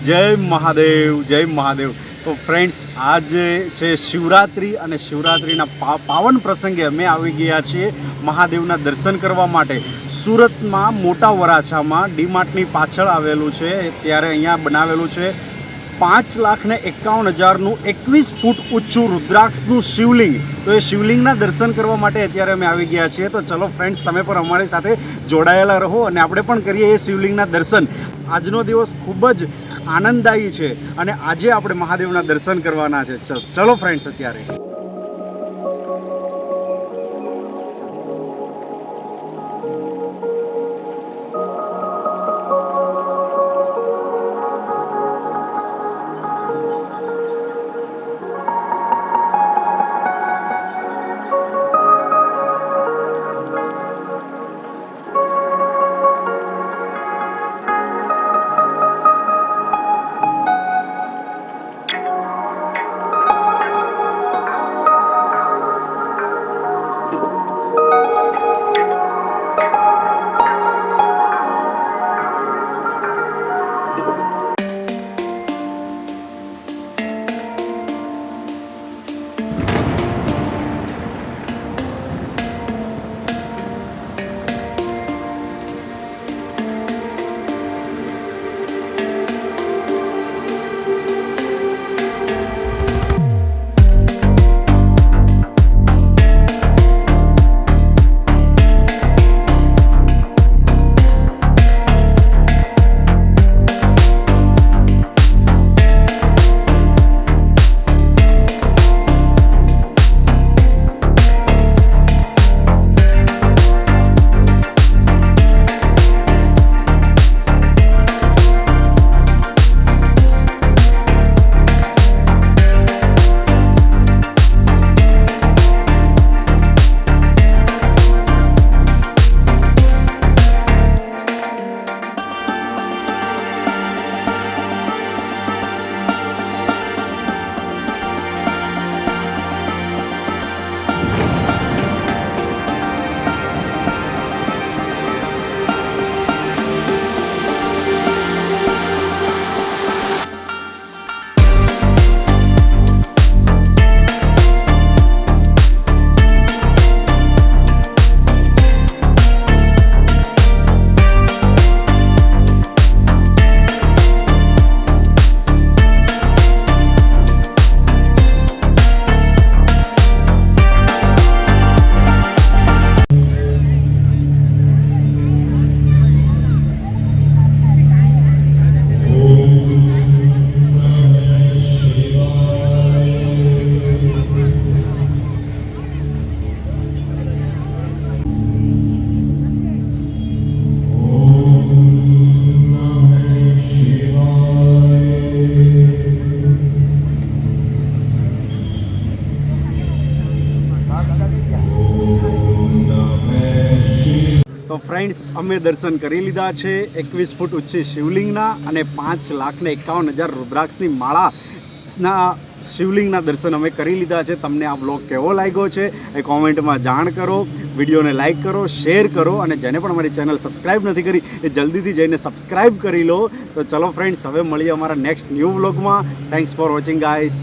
જય મહાદેવ, જય મહાદેવ. તો ફ્રેન્ડ્સ, આજે છે શિવરાત્રિ અને શિવરાત્રિના પાવન પ્રસંગે અમે આવી ગયા છીએ મહાદેવના દર્શન કરવા માટે. સુરતમાં મોટા વરાછામાં ડીમાર્ટની પાછળ આવેલું છે. ત્યારે અહીંયા બનાવેલું છે 5,51,000નું 21 ફૂટ ઊંચું રુદ્રાક્ષનું શિવલિંગ. તો એ શિવલિંગના દર્શન કરવા માટે અત્યારે અમે આવી ગયા છીએ. તો ચલો ફ્રેન્ડ્સ, તમે પણ અમારી સાથે જોડાયેલા રહો અને આપણે પણ કરીએ એ શિવલિંગના દર્શન. આજનો દિવસ ખૂબ જ આનંદદાયી છે અને આજે આપણે મહાદેવના દર્શન કરવાના છે. ચલો ફ્રેન્ડ્સ, અત્યારે ફ્રેન્ડ્સ, અમે દર્શન કરી લીધા છે 21 ફૂટ ઊંચી શિવલિંગના અને 5,51,000 રુદ્રાક્ષની માળાના શિવલિંગના દર્શન અમે કરી લીધા છે. તમને આ બ્લોગ કેવો લાગ્યો છે એ કોમેન્ટમાં જાણ કરો. વિડીયોને લાઇક કરો, શેર કરો અને જેને પણ અમારી ચેનલ સબસ્ક્રાઈબ નથી કરી એ જલ્દીથી જઈને સબસ્ક્રાઈબ કરી લો. તો ચલો ફ્રેન્ડ્સ, હવે મળીએ અમારા નેક્સ્ટ ન્યૂ બ્લોગમાં. Thanks for watching guys.